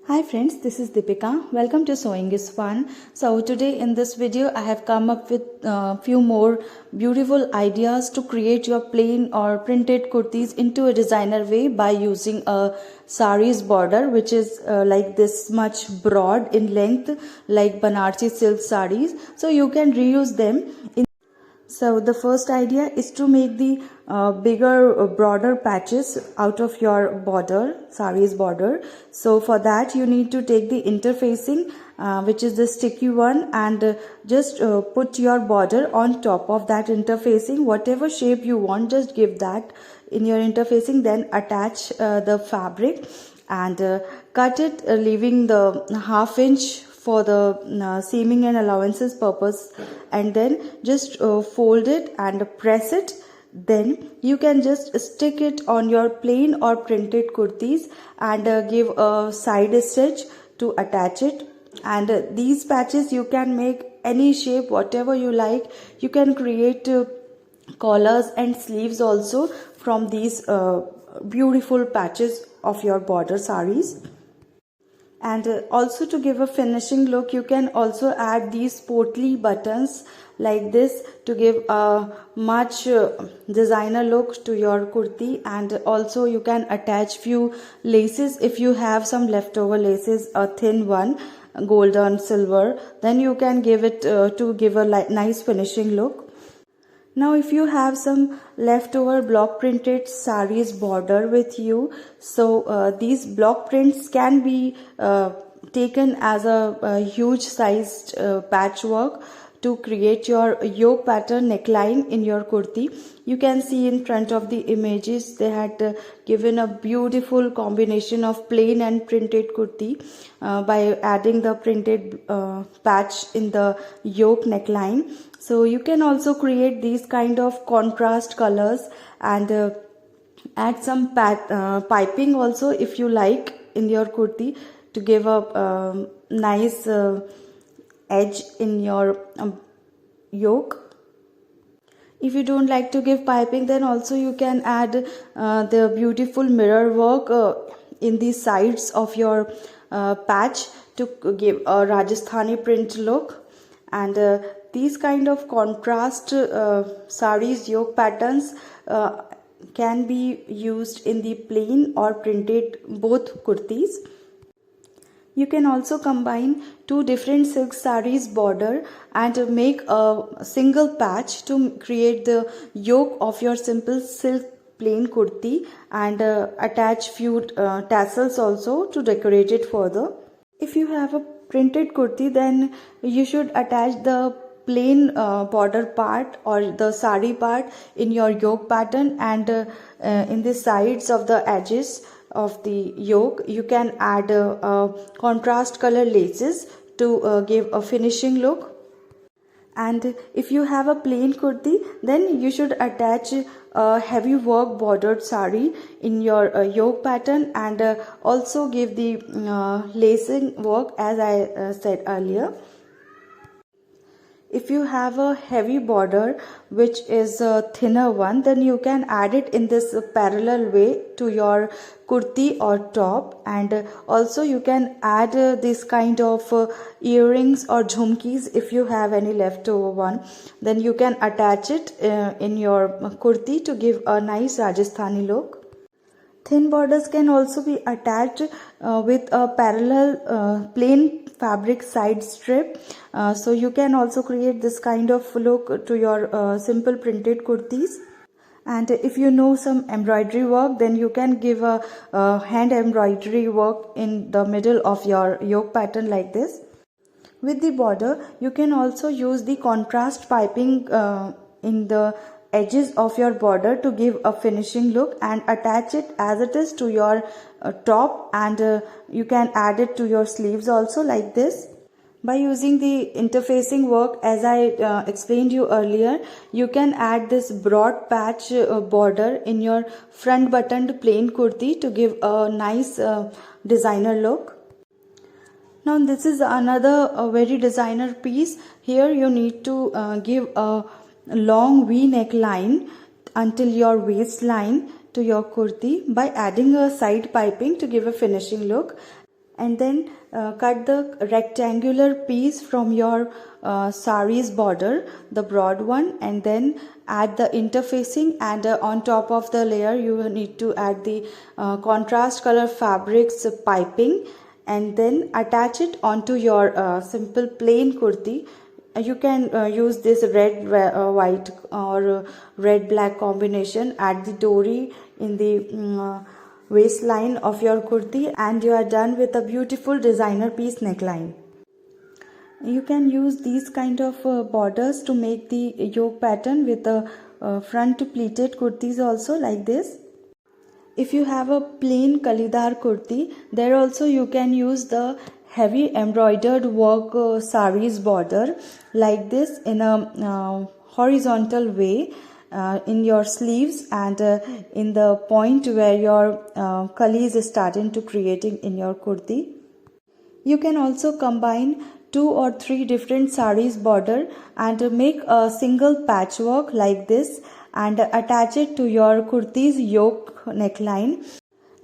Hi friends, this is Deepika. Welcome to Sewing is Fun. So today in this video I have come up with a few more beautiful ideas to create your plain or printed kurtis into a designer way by using a saree's border, which is like this much broad in length, like Banarsi silk sarees. So you can reuse them. So the first idea is to make the bigger, broader patches out of your border, saree's border. So for that you need to take the interfacing, which is the sticky one, and just put your border on top of that interfacing. Whatever shape you want, just give that in your interfacing. Then attach the fabric and cut it, leaving the ½ inch for the seaming and allowances purpose, and then just fold it and press it. Then you can just stick it on your plain or printed kurtis and give a side stitch to attach it. And these patches you can make any shape, whatever you like. You can create collars and sleeves also from these beautiful patches of your border sarees. And also to give a finishing look, you can also add these portly buttons like this to give a much designer look to your kurti. And also you can attach few laces if you have some leftover laces, a thin one, golden silver, then you can give it to give a nice finishing look. Now if you have some leftover block printed sarees border with you, so these block prints can be taken as a huge sized patchwork to create your yoke pattern neckline in your kurti. You can see in front of the images they had given a beautiful combination of plain and printed kurti by adding the printed patch in the yoke neckline. So you can also create these kind of contrast colors and add some piping also if you like in your kurti to give a nice edge in your yoke. If you don't like to give piping, then also you can add the beautiful mirror work in the sides of your patch to give a Rajasthani print look. And these kind of contrast sarees yoke patterns can be used in the plain or printed both kurtis. You can also combine two different silk sarees border and make a single patch to create the yoke of your simple silk plain kurti, and attach few tassels also to decorate it further. If you have a printed kurti, then you should attach the plain border part or the saree part in your yoke pattern, and in the sides of the edges of the yoke you can add contrast color laces to give a finishing look. And if you have a plain kurti, then you should attach a heavy work bordered saree in your yoke pattern, and also give the lacing work as I said earlier. If you have a heavy border which is a thinner one, then you can add it in this parallel way to your kurti or top. And also you can add this kind of earrings or jhumkis if you have any leftover one. Then you can attach it in your kurti to give a nice Rajasthani look. Thin borders can also be attached with a parallel plain fabric side strip. So you can also create this kind of look to your simple printed kurtis. And if you know some embroidery work, then you can give a hand embroidery work in the middle of your yoke pattern like this. With the border, you can also use the contrast piping in the edges of your border to give a finishing look, and attach it as it is to your top, and you can add it to your sleeves also like this. By using the interfacing work as I explained you earlier, you can add this broad patch border in your front buttoned plain kurti to give a nice designer look. Now this is another very designer piece. Here you need to give a long V neckline until your waistline to your kurti by adding a side piping to give a finishing look. and then cut the rectangular piece from your saree's border, the broad one, and then add the interfacing, and on top of the layer you need to add the contrast color fabrics piping, and then attach it onto your simple plain kurti. You can use this red white or red black combination. Add the dori in the waistline of your kurti, and you are done with a beautiful designer piece neckline. You can use these kind of borders to make the yoke pattern with the front pleated kurtis also, like this. If you have a plain kalidar kurti, there also you can use the heavy embroidered work sarees border like this in a horizontal way in your sleeves and in the point where your kali is starting to creating in your kurti. You can also combine 2 or 3 different sarees border and make a single patchwork like this and attach it to your kurti's yoke neckline.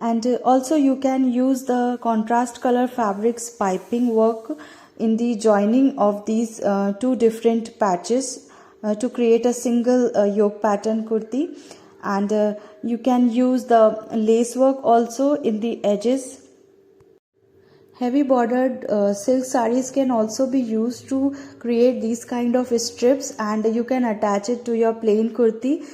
And also you can use the contrast color fabrics piping work in the joining of these 2 different patches to create a single yoke pattern kurti. And you can use the lace work also in the edges. Heavy bordered silk sarees can also be used to create these kind of strips, and you can attach it to your plain kurti.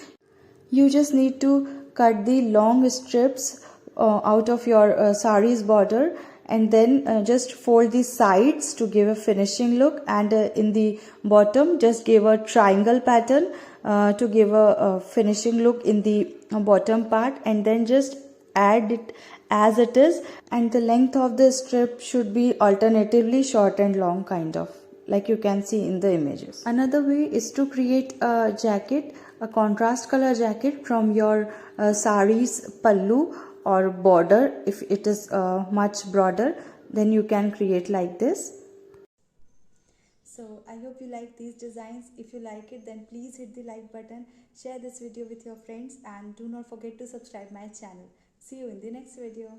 You just need to cut the long strips out of your sarees border, and then just fold the sides to give a finishing look, and in the bottom just give a triangle pattern to give a finishing look in the bottom part, and then just add it as it is, and the length of the strip should be alternatively short and long, kind of like you can see in the images. Another way is to create a jacket, a contrast color jacket from your saree's pallu or border. If it is much broader, then you can create like this. So I hope you like these designs. If you like it, then please hit the like button, share this video with your friends, and do not forget to subscribe my channel. See you in the next video.